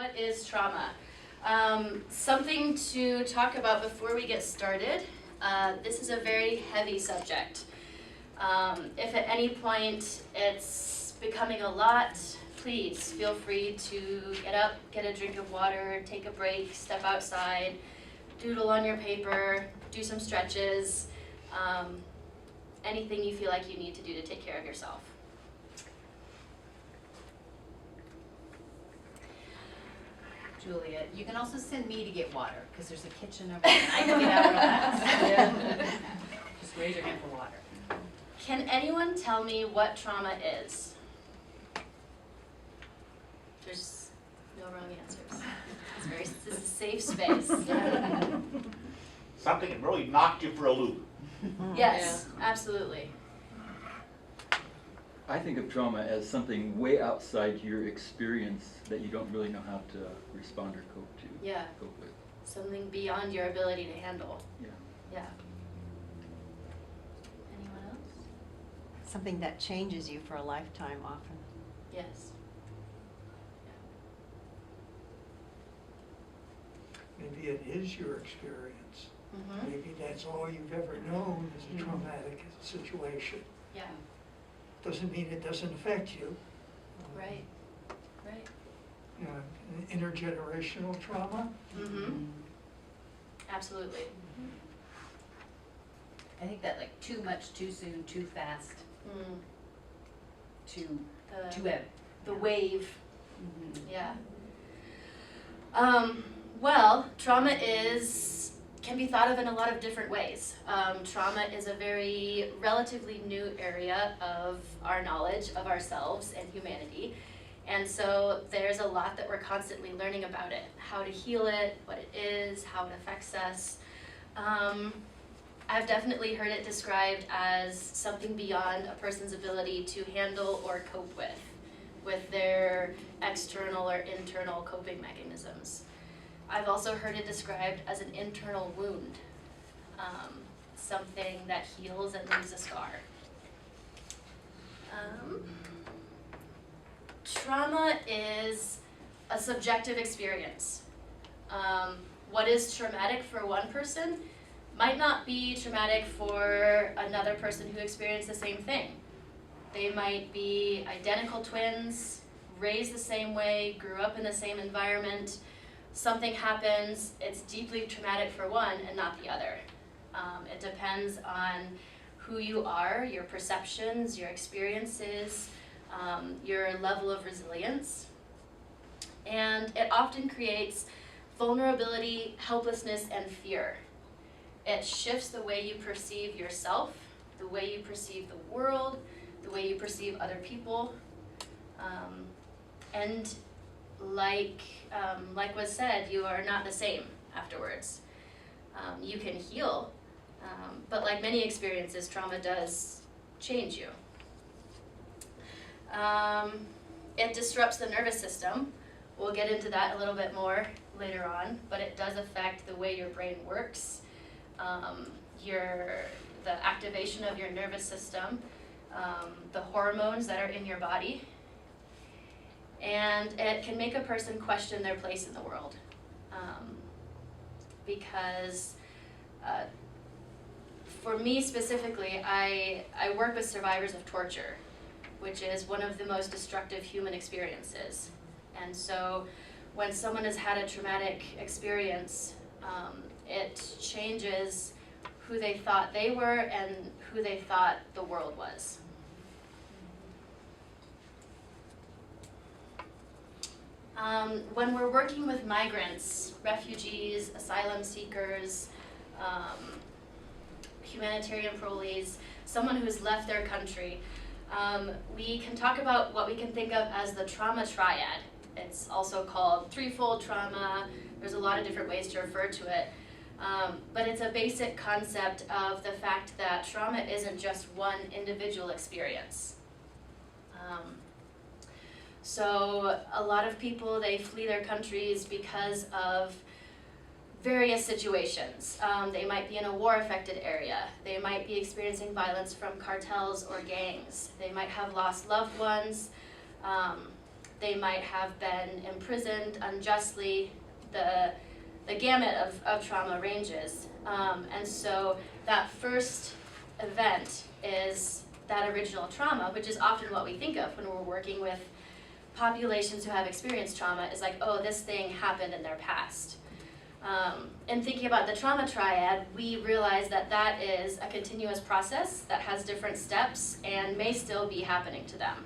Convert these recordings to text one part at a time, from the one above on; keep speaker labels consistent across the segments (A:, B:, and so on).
A: What is trauma? Something to talk about before we get started. This is a very heavy subject. If at any point it's becoming a lot, please feel free to get up, get a drink of water, take a break, step outside, doodle on your paper, do some stretches, anything you feel like you need to do to take care of yourself.
B: Juliet, you can also send me to get water, because there's a kitchen over there and I can get out real fast. Just raise your hand for water.
A: Can anyone tell me what trauma is? There's no wrong answers. This is a safe space.
C: Something that really knocked you for a loop.
A: Yes, absolutely.
D: I think of trauma as something way outside your experience that you don't really know how to respond or cope with.
A: Something beyond your ability to handle.
D: Yeah.
A: Anyone else?
E: Something that changes you for a lifetime often.
A: Yes.
F: Maybe it is your experience.
A: Mm-hmm.
F: Maybe that's all you've ever known is a traumatic situation.
A: Yeah.
F: Doesn't mean it doesn't affect you.
A: Right.
F: You know, intergenerational trauma.
A: Mm-hmm. Absolutely.
B: I think that like too much, too soon, too fast, too heavy.
A: The wave.
B: Mm-hmm.
A: Yeah. Well, trauma can be thought of in a lot of different ways. Trauma is a very relatively new area of our knowledge of ourselves and humanity. And so there's a lot that we're constantly learning about it, how to heal it, what it is, how it affects us. I've definitely heard it described as something beyond a person's ability to handle or cope with their external or internal coping mechanisms. I've also heard it described as an internal wound, something that heals and leaves a scar. Trauma is a subjective experience. What is traumatic for one person might not be traumatic for another person who experienced the same thing. They might be identical twins, raised the same way, grew up in the same environment. Something happens, it's deeply traumatic for one and not the other. It depends on who you are, your perceptions, your experiences, your level of resilience. And it often creates vulnerability, helplessness, and fear. It shifts the way you perceive yourself, the way you perceive the world, the way you perceive other people. And like was said, you are not the same afterwards. You can heal, but like many experiences, trauma does change you. It disrupts the nervous system. We'll get into that a little bit more later on, but it does affect the way your brain works, the activation of your nervous system, the hormones that are in your body, and it can make a person question their place in the world, because for me specifically, I work with survivors of torture, which is one of the most destructive human experiences. And so when someone has had a traumatic experience, it changes who they thought they were and who they thought the world was. When we're working with migrants, refugees, asylum seekers, humanitarian parolees, someone who's left their country, we can talk about what we can think of as the trauma triad. It's also called threefold trauma. There's a lot of different ways to refer to it. But it's a basic concept of the fact that trauma isn't just one individual experience. So a lot of people, they flee their countries because of various situations. They might be in a war-affected area. They might be experiencing violence from cartels or gangs. They might have lost loved ones. They might have been imprisoned unjustly. The gamut of trauma ranges. And so that first event is that original trauma, which is often what we think of when we're working with populations who have experienced trauma, is like, oh, this thing happened in their past. In thinking about the trauma triad, we realize that that is a continuous process that has different steps and may still be happening to them.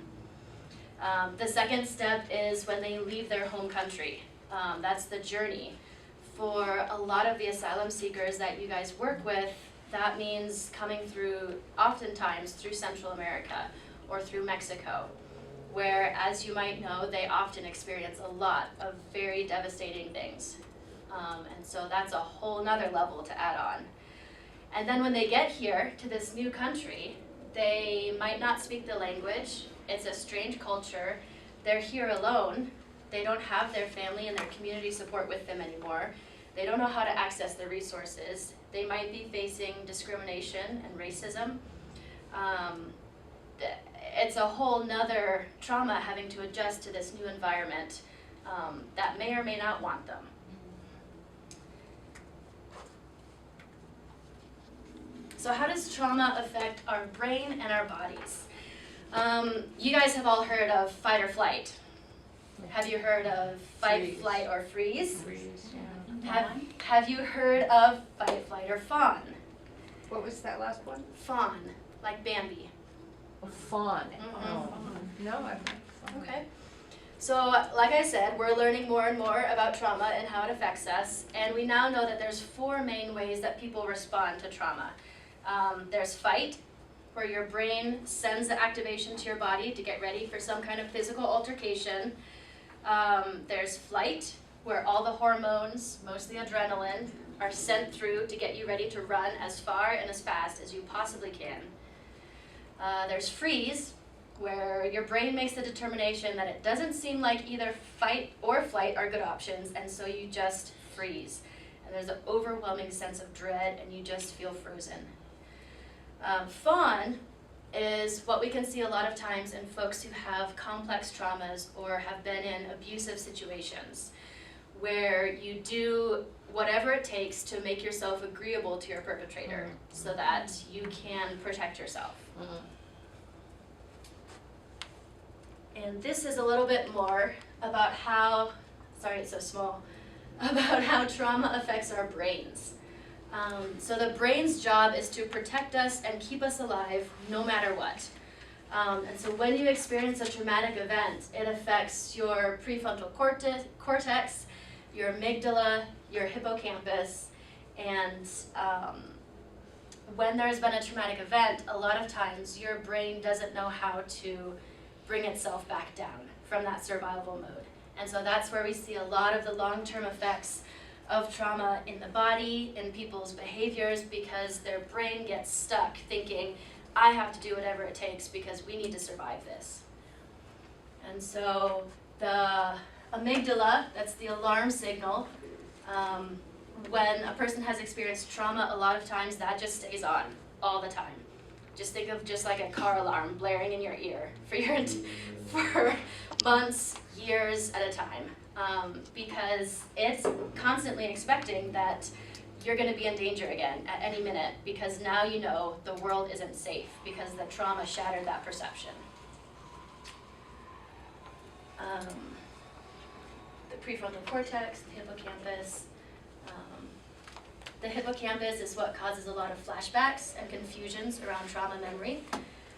A: The second step is when they leave their home country. That's the journey. For a lot of the asylum seekers that you guys work with, that means coming through, oftentimes through Central America or through Mexico, where, as you might know, they often experience a lot of very devastating things. And so that's a whole nother level to add on. And then when they get here to this new country, they might not speak the language. It's a strange culture. They're here alone. They don't have their family and their community support with them anymore. They don't know how to access the resources. They might be facing discrimination and racism. It's a whole nother trauma having to adjust to this new environment that may or may not want them. So how does trauma affect our brain and our bodies? You guys have all heard of fight or flight. Have you heard of fight,
B: Freeze.
A: flight, or freeze?
B: Freeze, yeah.
A: Have you heard of fight, flight, or fawn?
G: What was that last one?
A: Fawn, like Bambi.
G: A fawn.
A: Mhm.
G: Oh, no, I've not. Fawn.
A: Okay. So, like I said, we're learning more and more about trauma and how it affects us, and we now know that there's 4 main ways that people respond to trauma. There's fight, where your brain sends the activation to your body to get ready for some kind of physical altercation. There's flight, where all the hormones, mostly adrenaline, are sent through to get you ready to run as far and as fast as you possibly can. There's freeze, where your brain makes the determination that it doesn't seem like either fight or flight are good options, and so you just freeze. And there's an overwhelming sense of dread, and you just feel frozen. Fawn is what we can see a lot of times in folks who have complex traumas or have been in abusive situations, where you do whatever it takes to make yourself agreeable to your perpetrator so that you can protect yourself. And this is a little bit more about how, sorry it's so small, about how trauma affects our brains. So the brain's job is to protect us and keep us alive no matter what. And so when you experience a traumatic event, it affects your prefrontal cortex, your amygdala, your hippocampus, and when there's been a traumatic event, a lot of times your brain doesn't know how to bring itself back down from that survival mode. And so that's where we see a lot of the long-term effects of trauma in the body, in people's behaviors, because their brain gets stuck thinking, I have to do whatever it takes because we need to survive this. And so the amygdala, that's the alarm signal, when a person has experienced trauma, a lot of times that just stays on all the time. Just think of just like a car alarm blaring in your ear for months, years at a time. Because it's constantly expecting that you're going to be in danger again at any minute, because now you know the world isn't safe because the trauma shattered that perception. The prefrontal cortex, the hippocampus. The hippocampus is what causes a lot of flashbacks and confusions around trauma memory.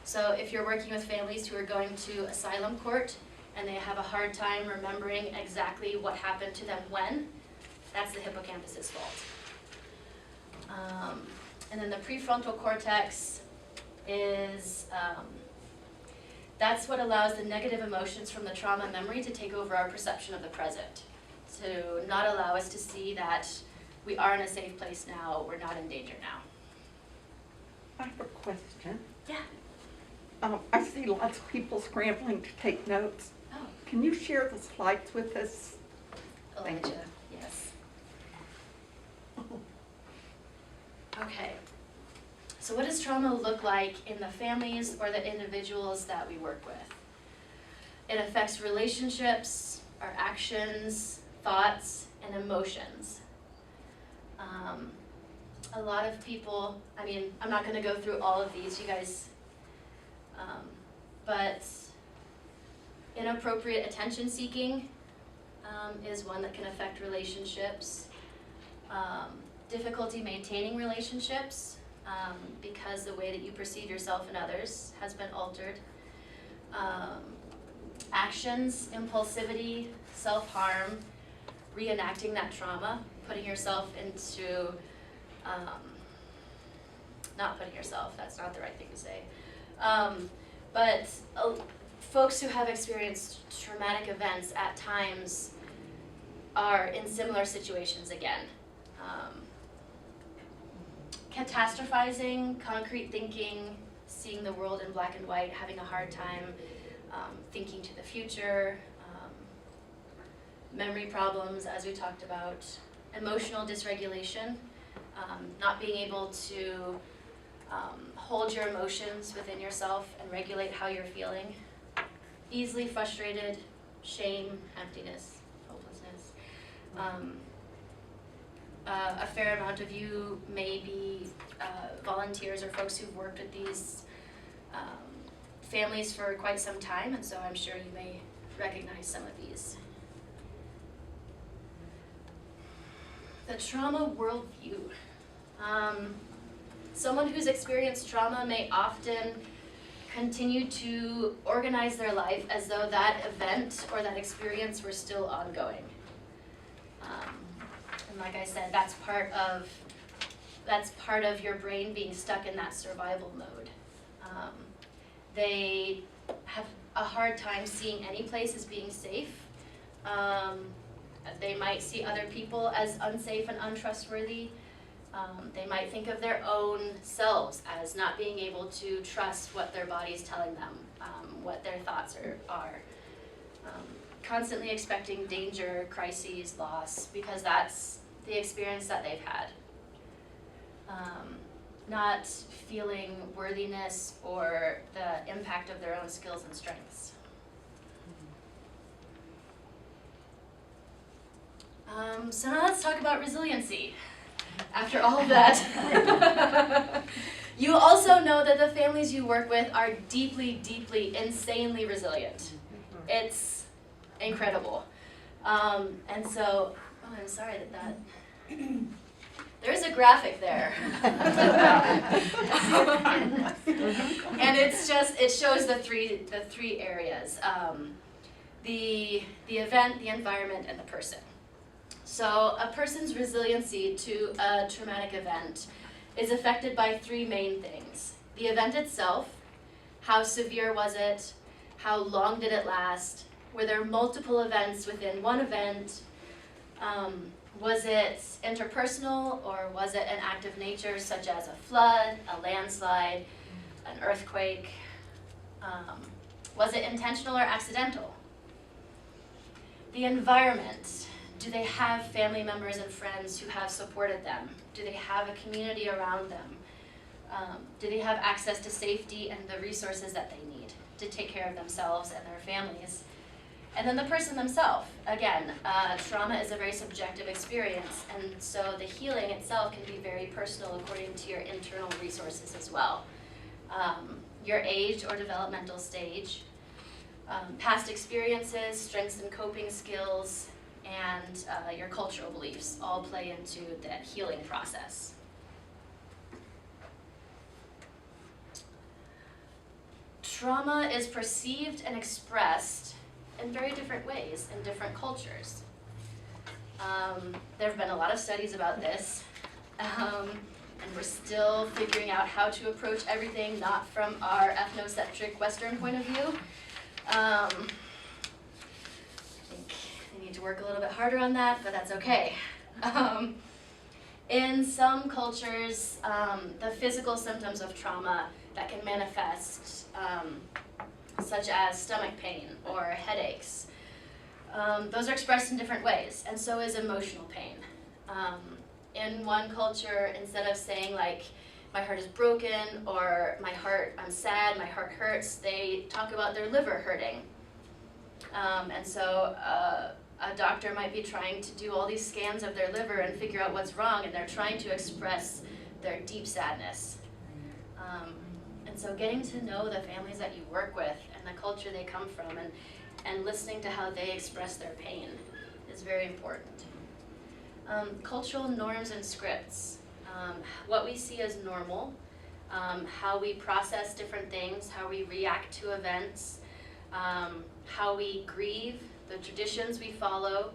A: So if you're working with families who are going to asylum court and they have a hard time remembering exactly what happened to them when, that's the hippocampus's fault. And then the prefrontal cortex is, that's what allows the negative emotions from the trauma memory to take over our perception of the present, to not allow us to see that we are in a safe place now, we're not in danger now.
H: I have a question.
A: Yeah.
H: I see lots of people scrambling to take notes.
A: Oh,
H: Can you share the slides with us? Thank
A: Elijah, yes. Okay. So what does trauma look like in the families or the individuals that we work with? It affects relationships, our actions, thoughts, and emotions. A lot of people, I mean, I'm not going to go through all of these, you guys, but inappropriate attention seeking is one that can affect relationships. Difficulty maintaining relationships because the way that you perceive yourself and others has been altered. Actions, impulsivity, self-harm, reenacting that trauma, putting yourself into, not putting yourself, that's not the right thing to say, but folks who have experienced traumatic events at times are in similar situations again. Catastrophizing, concrete thinking, seeing the world in black and white, having a hard time thinking to the future, memory problems, as we talked about, emotional dysregulation, not being able to hold your emotions within yourself and regulate how you're feeling, easily frustrated, shame, emptiness, hopelessness. A fair amount of you may be volunteers or folks who've worked with these families for quite some time, and so I'm sure you may recognize some of these. The trauma worldview. Someone who's experienced trauma may often continue to organize their life as though that event or that experience were still ongoing. And like I said, that's part of your brain being stuck in that survival mode. They have a hard time seeing any place as being safe. They might see other people as unsafe and untrustworthy. They might think of their own selves as not being able to trust what their body's telling them, what their thoughts are. Constantly expecting danger, crises, loss, because that's the experience that they've had. Not feeling worthiness or the impact of their own skills and strengths. So now let's talk about resiliency. After all of that, you also know that the families you work with are deeply, deeply, insanely resilient. It's incredible. And so, oh, I'm sorry that there's a graphic there. And it shows the three areas, the event, the environment, and the person. So a person's resiliency to a traumatic event is affected by three main things. The event itself, how severe was it, how long did it last, were there multiple events within one event, was it interpersonal or was it an act of nature such as a flood, a landslide, an earthquake, was it intentional or accidental? The environment. Do they have family members and friends who have supported them? Do they have a community around them? Do they have access to safety and the resources that they need to take care of themselves and their families? And then the person themselves. Again, trauma is a very subjective experience, and so the healing itself can be very personal according to your internal resources as well. Your age or developmental stage, past experiences, strengths and coping skills, and your cultural beliefs all play into that healing process. Trauma is perceived and expressed in very different ways in different cultures. There have been a lot of studies about this, and we're still figuring out how to approach everything not from our ethnocentric Western point of view. I think I need to work a little bit harder on that, but that's okay. In some cultures, the physical symptoms of trauma that can manifest, such as stomach pain or headaches, those are expressed in different ways, and so is emotional pain. In one culture, instead of saying like, my heart is broken, or I'm sad, my heart hurts, they talk about their liver hurting. And so a doctor might be trying to do all these scans of their liver and figure out what's wrong, and they're trying to express their deep sadness. And so getting to know the families that you work with and the culture they come from, and listening to how they express their pain is very important. Cultural norms and scripts. What we see as normal, how we process different things, how we react to events, how we grieve, the traditions we follow.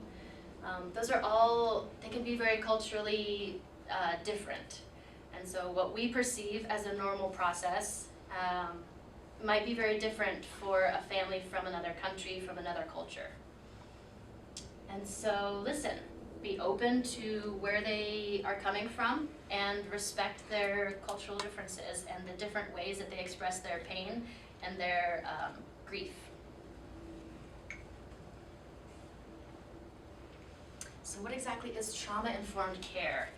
A: Those are all, they can be very culturally different. And so what we perceive as a normal process might be very different for a family from another country, from another culture. And so listen, be open to where they are coming from and respect their cultural differences and the different ways that they express their pain and their grief. So what exactly is trauma-informed care?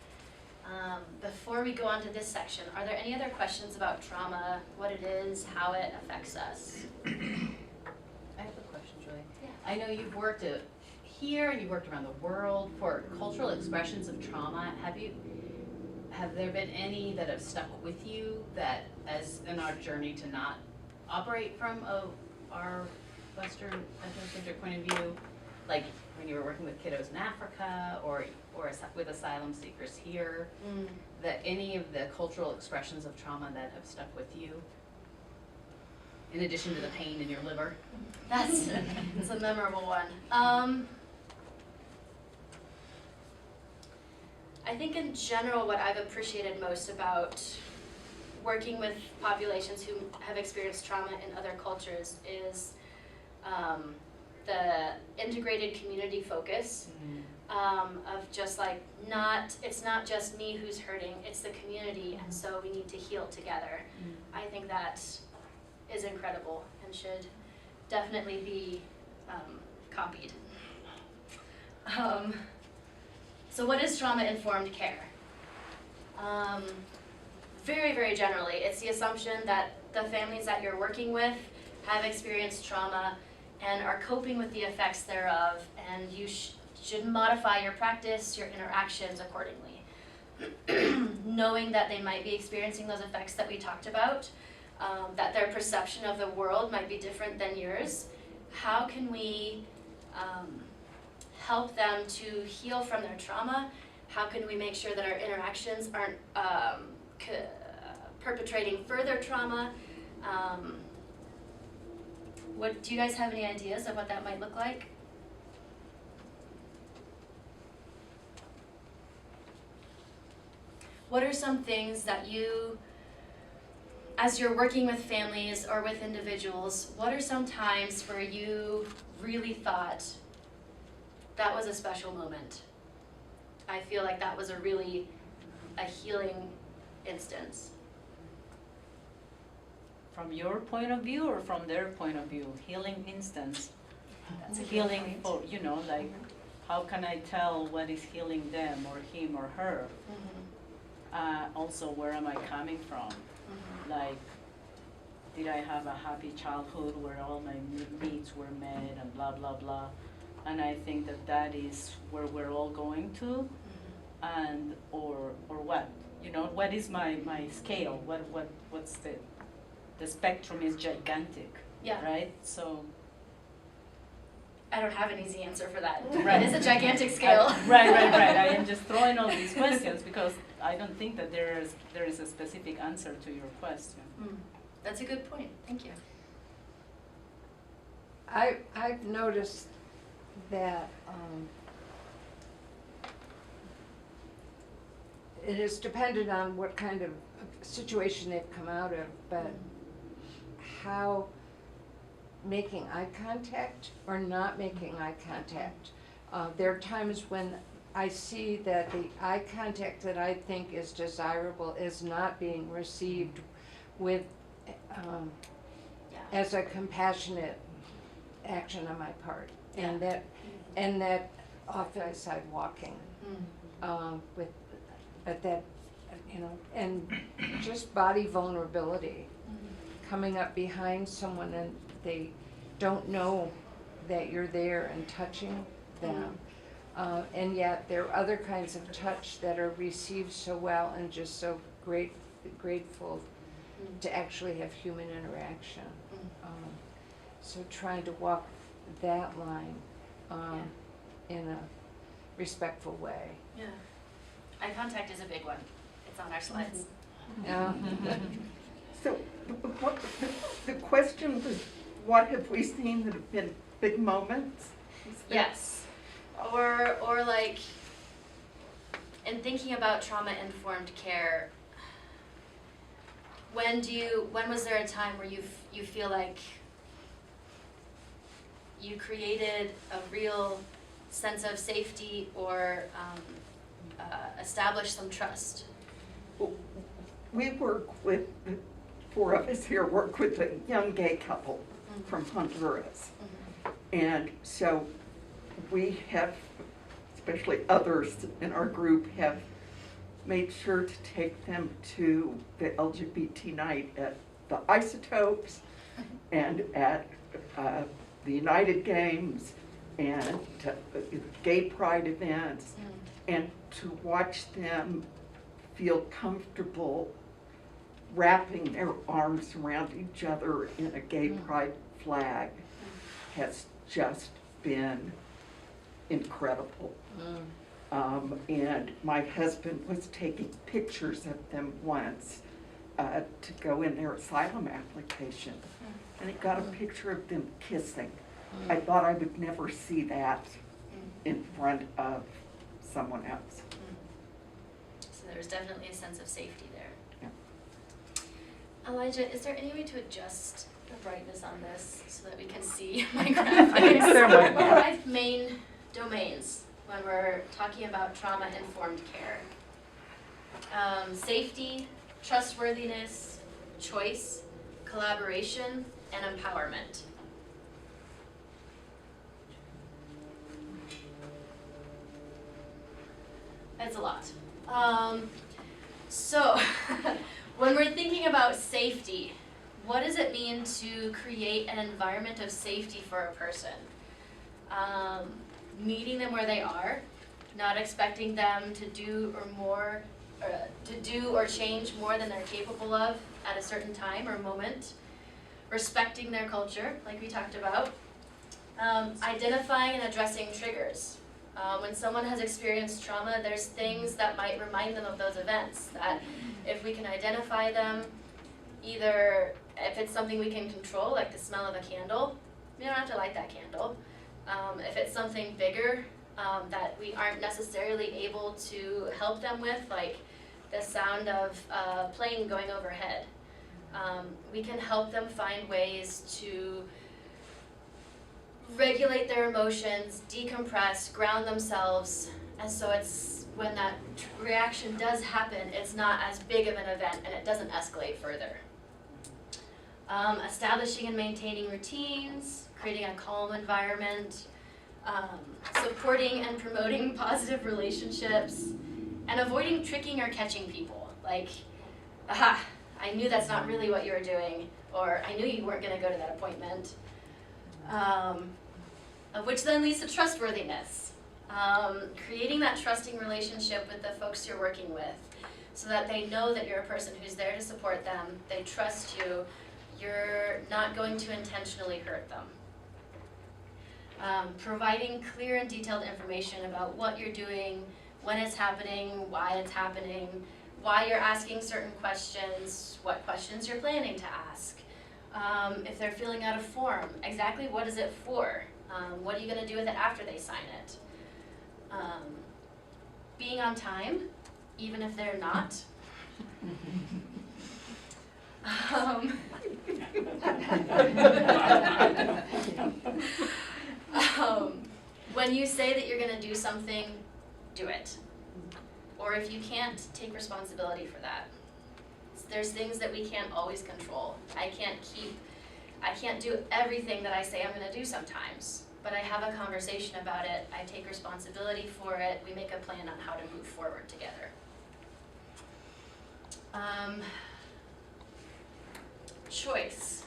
A: Before we go on to this section, are there any other questions about trauma, what it is, how it affects us?
B: I have a question, Julie.
A: Yeah.
B: I know you've worked here and you've worked around the world for cultural expressions of trauma. Have there been any that have stuck with you that, as in our journey to not operate from our Western ethnocentric point of view, like when you were working with kiddos in Africa or with asylum seekers here, that any of the cultural expressions of trauma that have stuck with you, in addition to the pain in your liver?
A: That's a memorable one. I think in general what I've appreciated most about working with populations who have experienced trauma in other cultures is the integrated community focus of just like it's not just me who's hurting, it's the community, and so we need to heal together. I think that is incredible and should definitely be copied. So what is trauma-informed care? Very, very generally, it's the assumption that the families that you're working with have experienced trauma and are coping with the effects thereof, and you should modify your practice, your interactions accordingly. Knowing that they might be experiencing those effects that we talked about, that their perception of the world might be different than yours, how can we help them to heal from their trauma? How can we make sure that our interactions aren't perpetrating further trauma? Do you guys have any ideas of what that might look like? What are some things that you, as you're working with families or with individuals, what are some times where you really thought, that was a special moment? I feel like that was a healing instance.
I: From your point of view or from their point of view? Healing instance.
A: That's a good
I: Healing
A: point.
I: for, like, how can I tell what is healing them or him or her? Also, where am I coming from? Like, did I have a happy childhood where all my needs were met and blah, blah, blah? And I think that is where we're all going to, and, or what? What is my scale? What's the spectrum is gigantic,
A: Yeah.
I: right? So.
A: I don't have an easy answer for that.
I: Right.
A: It is a gigantic scale.
I: Right. I am just throwing all these questions because I don't think that there is a specific answer to your question.
A: That's a good point. Thank you.
G: I've noticed that it is dependent on what kind of situation they've come out of, but how making eye contact or not making eye contact. There are times when I see that the eye contact that I think is desirable is not being received with as a compassionate action on my part, and that often side walking but that and just body vulnerability, coming up behind someone and they don't know that you're there and touching them. And yet there are other kinds of touch that are received so well and just so grateful to actually have human interaction. So trying to walk that line in a respectful way.
A: Yeah. Eye contact is a big one. It's on our slides.
H: So the question was, what have we seen that have been big moments?
A: Yes. Or like, in thinking about trauma-informed care, when was there a time where you feel like you created a real sense of safety or established some trust?
H: We work with, the four of us here work with a young gay couple from Honduras. And so we have, especially others in our group, have made sure to take them to the LGBT night at the Isotopes and at the United Games and gay pride events, and to watch them feel comfortable wrapping their arms around each other in a gay pride flag has just been incredible. And my husband was taking pictures of them once to go in their asylum application, and he got a picture of them kissing. I thought I would never see that in front of someone else.
A: So there's definitely a sense of safety there.
H: Yeah.
A: Elijah, is there any way to adjust the brightness on this so that we can see my graphics?
C: there might be.
A: 5 main domains when we're talking about trauma-informed care. Safety, trustworthiness, choice, collaboration, and empowerment. That's a lot. So, when we're thinking about safety, what does it mean to create an environment of safety for a person? Meeting them where they are, not expecting them to do or change more than they're capable of at a certain time or moment. Respecting their culture, like we talked about. Identifying and addressing triggers. When someone has experienced trauma, there's things that might remind them of those events that if we can identify them, either if it's something we can control, like the smell of a candle, we don't have to light that candle. If it's something bigger that we aren't necessarily able to help them with, like the sound of a plane going overhead, we can help them find ways to regulate their emotions, decompress, ground themselves, and so it's when that reaction does happen, it's not as big of an event and it doesn't escalate further. Establishing and maintaining routines, creating a calm environment, supporting and promoting positive relationships, and avoiding tricking or catching people. Like, aha, I knew that's not really what you were doing, or I knew you weren't going to go to that appointment. Which then leads to trustworthiness. Creating that trusting relationship with the folks you're working with so that they know that you're a person who's there to support them, they trust you, you're not going to intentionally hurt them. Providing clear and detailed information about what you're doing, when it's happening, why it's happening, why you're asking certain questions, what questions you're planning to ask. If they're filling out a form, exactly what is it for? What are you going to do with it after they sign it? Being on time, even if they're not. When you say that you're going to do something, do it. Or if you can't, take responsibility for that. There's things that we can't always control. I can't do everything that I say I'm going to do sometimes, but I have a conversation about it, I take responsibility for it, we make a plan on how to move forward together. Choice.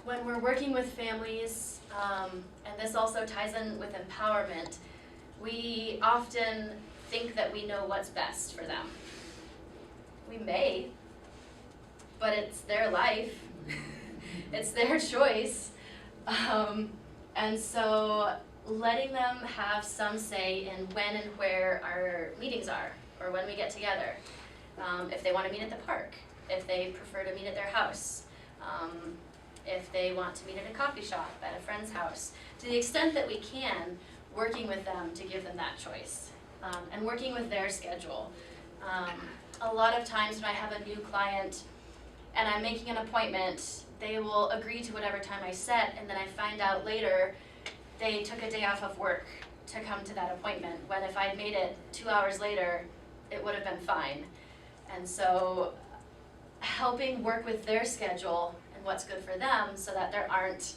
A: when we're working with families, and this also ties in with empowerment, we often think that we know what's best for them. We may, but it's their life. It's their choice. And so letting them have some say in when and where our meetings are, or when we get together. If they want to meet at the park, if they prefer to meet at their house, if they want to meet at a coffee shop, at a friend's house. To the extent that we can, working with them to give them that choice, and working with their schedule. A lot of times when I have a new client and I'm making an appointment, they will agree to whatever time I set, and then I find out later they took a day off of work to come to that appointment, when if I'd made it 2 hours later, it would have been fine. And so helping work with their schedule and what's good for them so that there aren't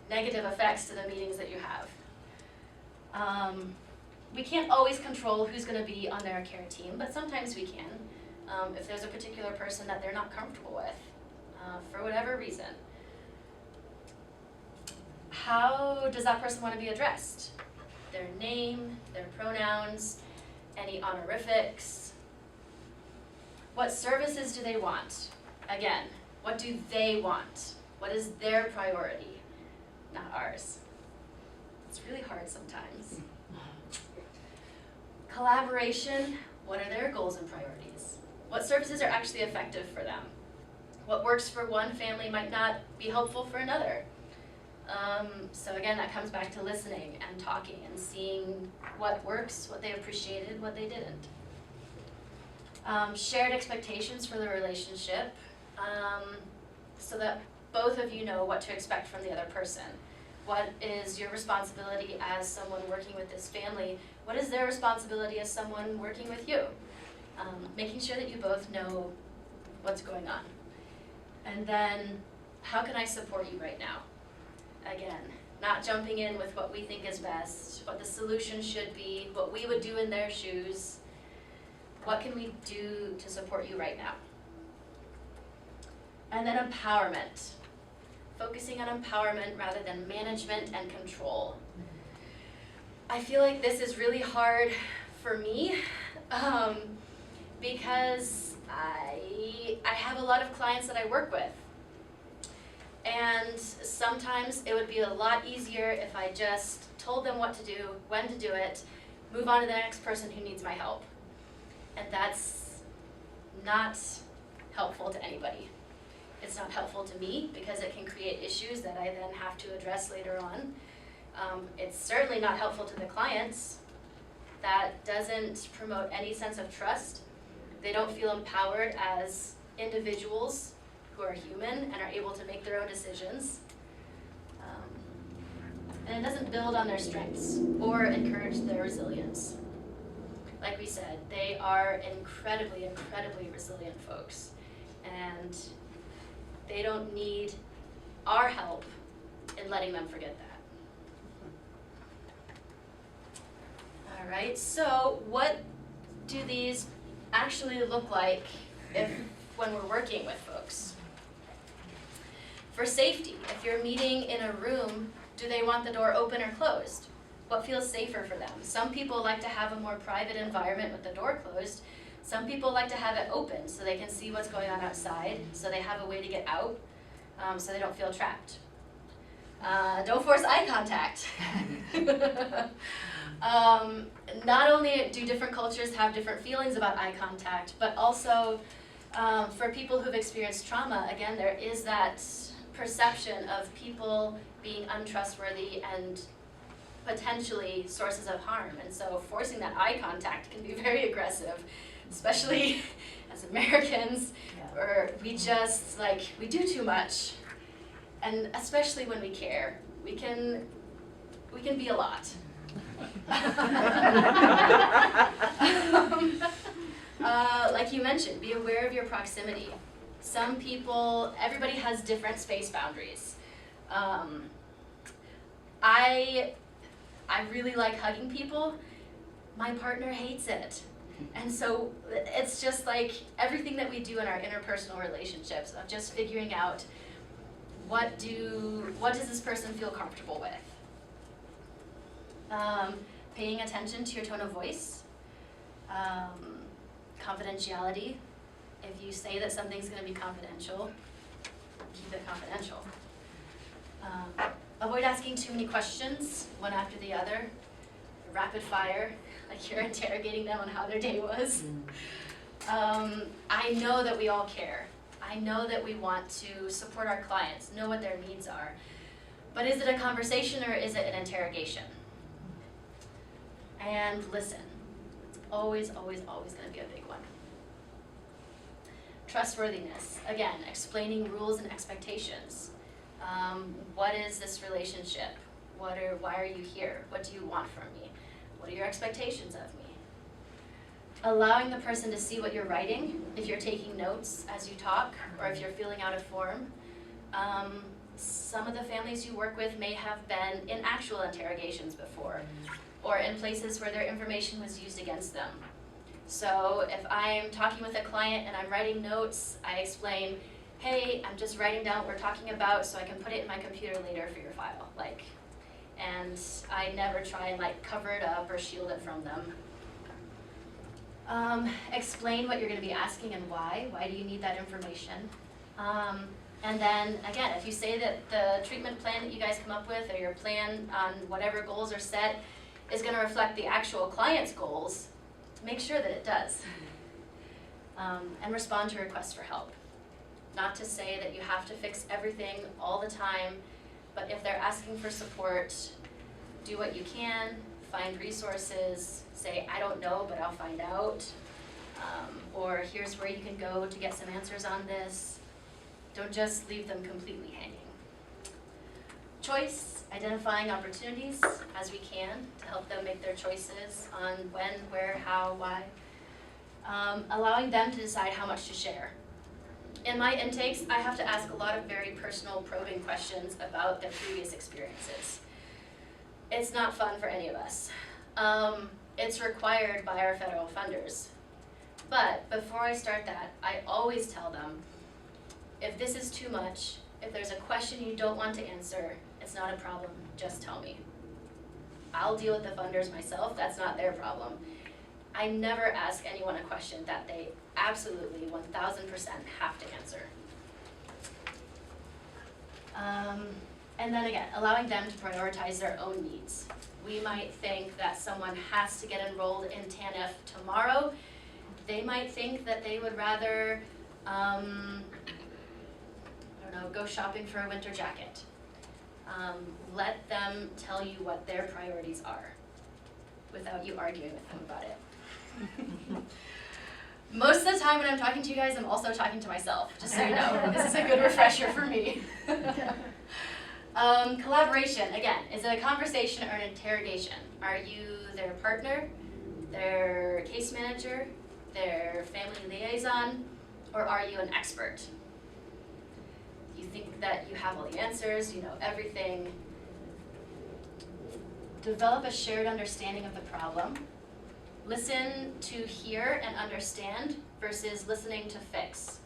A: negative effects to the meetings that you have. We can't always control who's going to be on their care team, but sometimes we can. If there's a particular person that they're not comfortable with, for whatever reason. How does that person want to be addressed? Their name, their pronouns, any honorifics. What services do they want? Again, what do they want? What is their priority, not ours? It's really hard sometimes. Collaboration, what are their goals and priorities? What services are actually effective for them? What works for one family might not be helpful for another. So again, that comes back to listening and talking and seeing what works, what they appreciated, what they didn't. Shared expectations for the relationship, so that both of you know what to expect from the other person. What is your responsibility as someone working with this family? What is their responsibility as someone working with you? Making sure that you both know what's going on. And then, how can I support you right now? Again, not jumping in with what we think is best, what the solution should be, what we would do in their shoes. What can we do to support you right now? And then empowerment. Focusing on empowerment rather than management and control. I feel like this is really hard for me, because I have a lot of clients that I work with. And sometimes it would be a lot easier if I just told them what to do, when to do it, move on to the next person who needs my help. And that's not helpful to anybody. It's not helpful to me because it can create issues that I then have to address later on. It's certainly not helpful to the clients. That doesn't promote any sense of trust. They don't feel empowered as individuals who are human and are able to make their own decisions. And it doesn't build on their strengths or encourage their resilience. Like we said, they are incredibly, incredibly resilient folks. And they don't need our help in letting them forget that. All right, so what do these actually look like when we're working with folks? For safety, if you're meeting in a room, do they want the door open or closed? What feels safer for them? Some people like to have a more private environment with the door closed. Some people like to have it open so they can see what's going on outside, so they have a way to get out, so they don't feel trapped. Don't force eye contact. Not only do different cultures have different feelings about eye contact, but also for people who've experienced trauma, again, there is that perception of people being untrustworthy and potentially sources of harm. And so forcing that eye contact can be very aggressive, especially as Americans, where we just, we do too much. And especially when we care, we can be a lot. Like you mentioned, be aware of your proximity. Some people, everybody has different space boundaries. I really like hugging people. My partner hates it. And so it's just like everything that we do in our interpersonal relationships of just figuring out what does this person feel comfortable with? Paying attention to your tone of voice, confidentiality. If you say that something's going to be confidential, keep it confidential. Avoid asking too many questions, one after the other. Rapid fire, like you're interrogating them on how their day was. I know that we all care. I know that we want to support our clients, know what their needs are. But is it a conversation or is it an interrogation? And listen. It's always, always, always going to be a big one. Trustworthiness. Again, explaining rules and expectations. What is this relationship? Why are you here? What do you want from me? What are your expectations of me? Allowing the person to see what you're writing, if you're taking notes as you talk, or if you're filling out a form. Some of the families you work with may have been in actual interrogations before, or in places where their information was used against them. So if I'm talking with a client and I'm writing notes, I explain, hey, I'm just writing down what we're talking about so I can put it in my computer later for your file. And I never try and cover it up or shield it from them. Explain what you're going to be asking and why. Why do you need that information? And then, again, if you say that the treatment plan that you guys come up with or your plan on whatever goals are set is going to reflect the actual client's goals, make sure that it does. And respond to requests for help. Not to say that you have to fix everything all the time, but if they're asking for support, do what you can, find resources, say, I don't know, but I'll find out. Or here's where you can go to get some answers on this. Don't just leave them completely hanging. Choice, identifying opportunities as we can to help them make their choices on when, where, how, why. Allowing them to decide how much to share. In my intakes, I have to ask a lot of very personal, probing questions about their previous experiences. It's not fun for any of us. It's required by our federal funders. But before I start that, I always tell them, if this is too much, if there's a question you don't want to answer, it's not a problem, just tell me. I'll deal with the funders myself, that's not their problem. I never ask anyone a question that they absolutely 1000% have to answer. And then again, allowing them to prioritize their own needs. We might think that someone has to get enrolled in TANF tomorrow. They might think that they would rather, go shopping for a winter jacket. Let them tell you what their priorities are without you arguing with them about it. Most of the time when I'm talking to you guys, I'm also talking to myself, just so you know. This is a good refresher for me. Collaboration, again, is it a conversation or an interrogation? Are you their partner, their case manager, their family liaison, or are you an expert? You think that you have all the answers, you know everything. Develop a shared understanding of the problem. Listen to hear and understand versus listening to fix.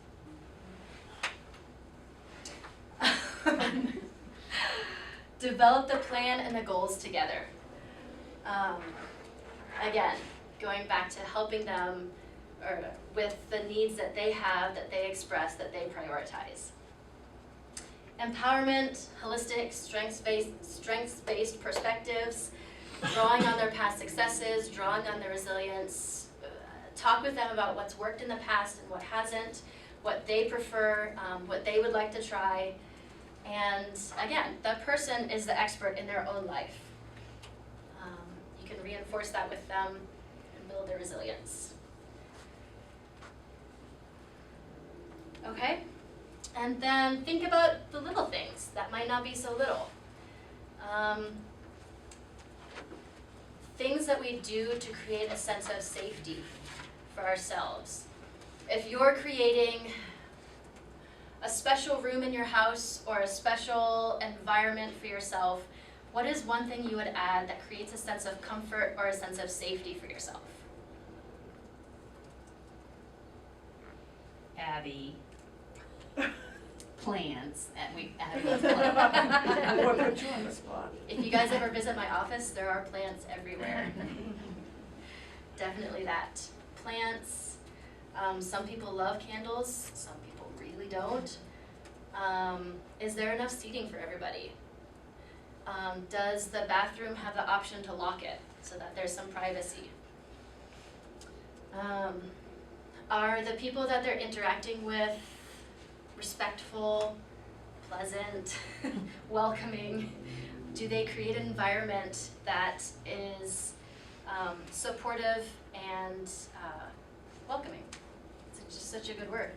A: Develop the plan and the goals together. Again, going back to helping them with the needs that they have, that they express, that they prioritize. Empowerment, holistic, strengths-based perspectives, drawing on their past successes, drawing on their resilience. Talk with them about what's worked in the past and what hasn't, what they prefer, what they would like to try. And again, that person is the expert in their own life. You can reinforce that with them and build their resilience. Okay? And then think about the little things that might not be so little. Things that we do to create a sense of safety for ourselves. If you're creating a special room in your house or a special environment for yourself, what is one thing you would add that creates a sense of comfort or a sense of safety for yourself?
B: Abby. plants, and we add
F: I
B: plants.
F: want to put you on the spot.
A: If you guys ever visit my office, there are plants everywhere. Definitely that. Plants, some people love candles, some people really don't. Is there enough seating for everybody? Does the bathroom have the option to lock it so that there's some privacy? Are the people that they're interacting with respectful, pleasant, welcoming? Do they create an environment that is supportive and welcoming? It's just such a good word.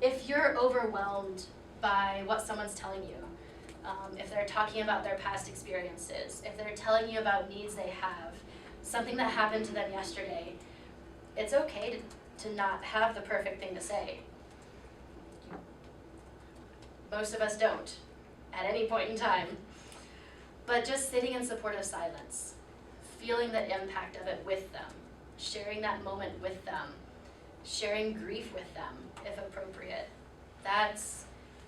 A: If you're overwhelmed by what someone's telling you, if they're talking about their past experiences, if they're telling you about needs they have, something that happened to them yesterday, it's okay to not have the perfect thing to say. Most of us don't, at any point in time. But just sitting in supportive silence, feeling the impact of it with them, sharing that moment with them, sharing grief with them, if appropriate. That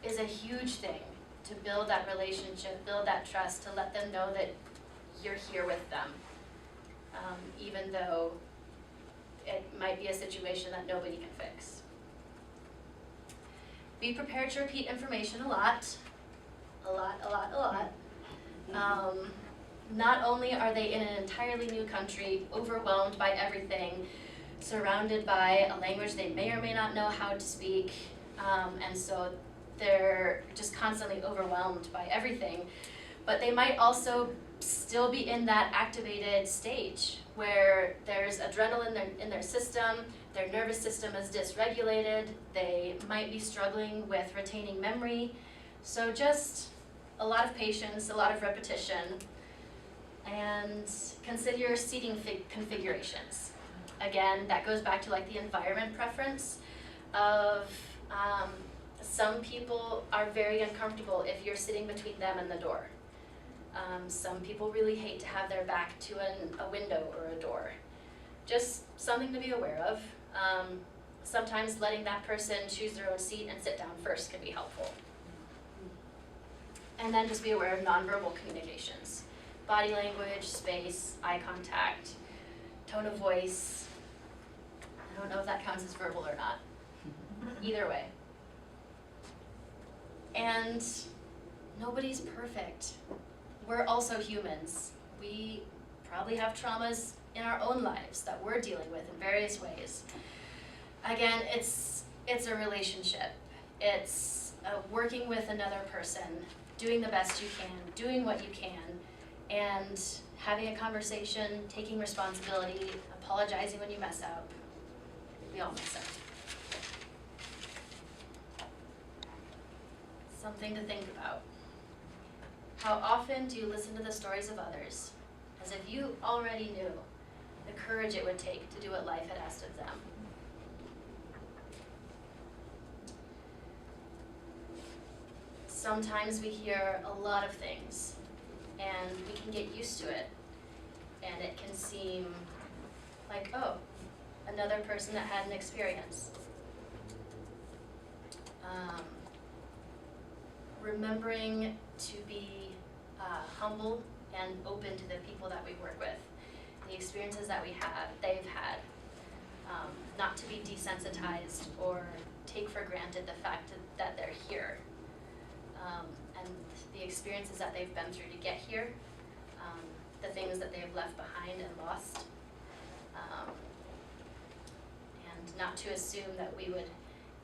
A: is a huge thing, to build that relationship, build that trust, to let them know that you're here with them, even though it might be a situation that nobody can fix. Be prepared to repeat information a lot. Not only are they in an entirely new country, overwhelmed by everything, surrounded by a language they may or may not know how to speak, and so they're just constantly overwhelmed by everything, but they might also still be in that activated stage where there's adrenaline in their system, their nervous system is dysregulated, they might be struggling with retaining memory. So just a lot of patience, a lot of repetition, and consider your seating configurations. Again, that goes back to like the environment preference of some people are very uncomfortable if you're sitting between them and the door. Some people really hate to have their back to a window or a door. Just something to be aware of. Sometimes letting that person choose their own seat and sit down first can be helpful. And then just be aware of nonverbal communications. Body language, space, eye contact, tone of voice. I don't know if that counts as verbal or not. Either way. And nobody's perfect. We're also humans. We probably have traumas in our own lives that we're dealing with in various ways. Again, it's a relationship. It's working with another person, doing the best you can, doing what you can, and having a conversation, taking responsibility, apologizing when you mess up. We all mess up. Something to think about. How often do you listen to the stories of others as if you already knew the courage it would take to do what life had asked of them? Sometimes we hear a lot of things and we can get used to it, and it can seem like, oh, another person that had an experience. Remembering to be humble and open to the people that we work with, the experiences that they've had, not to be desensitized or take for granted the fact that they're here, and the experiences that they've been through to get here, the things that they've left behind and lost, and not to assume that we would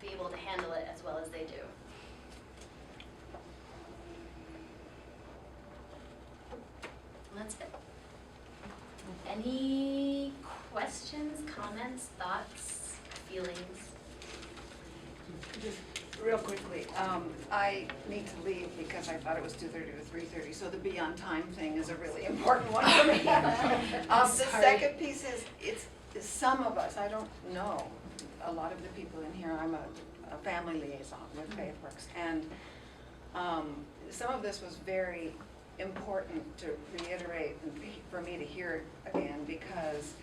A: be able to handle it as well as they do. And that's it. Any questions, comments, thoughts, feelings?
J: Just real quickly, I need to leave because I thought it was 2:30 to 3:30, so the be on time thing is a really important one for me. The second piece is, it's some of us, I don't know, a lot of the people in here, I'm a family liaison with FaithWorks, and some of this was very important to reiterate and for me to hear again, because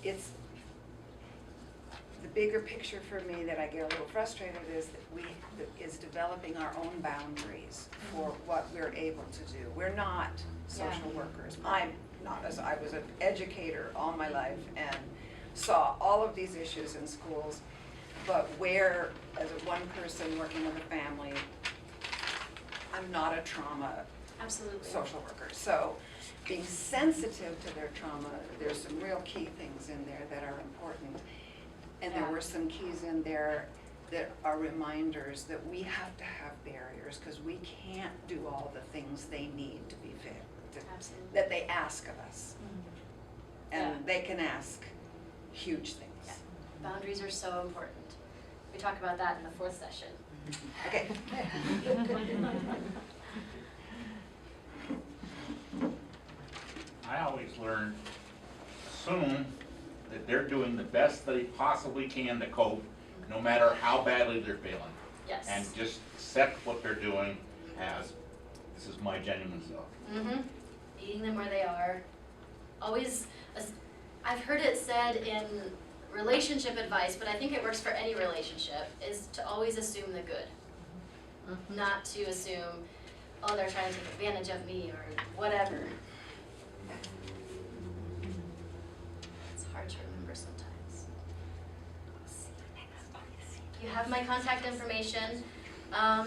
J: it's the bigger picture for me that I get a little frustrated is that is developing our own boundaries for what we're able to do. We're not social workers. I'm not, as I was an educator all my life and saw all of these issues in schools, but where, as a one person working with a family, I'm not a trauma
A: Absolutely.
J: social worker. So being sensitive to their trauma, there's some real key things in there that are important. And there were some keys in there that are reminders that we have to have barriers because we can't do all the things they need to be fit,
A: Absolutely.
J: that they ask of us. And
B: Yeah.
J: they can ask huge things.
A: Yeah. Boundaries are so important. We talk about that in the 4th session.
J: Okay.
C: I always learn, assume that they're doing the best they possibly can to cope, no matter how badly they're feeling.
A: Yes.
C: And just accept what they're doing as, this is my genuine self.
A: Mm-hmm. Meeting them where they are. Always, I've heard it said in relationship advice, but I think it works for any relationship, is to always assume the good. Not to assume, oh, they're trying to take advantage of me or whatever. It's hard to remember sometimes. You have my contact information.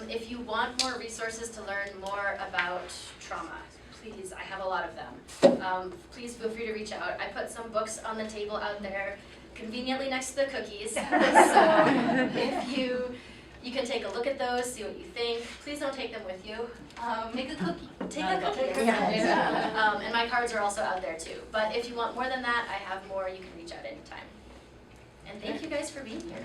A: If you want more resources to learn more about trauma, please, I have a lot of them. Please feel free to reach out. I put some books on the table out there, conveniently next to the cookies. So if you can take a look at those, see what you think. Please don't take them with you. Make a cookie. Take a cookie. And my cards are also out there too. But if you want more than that, I have more. You can reach out anytime. And thank you guys for being here.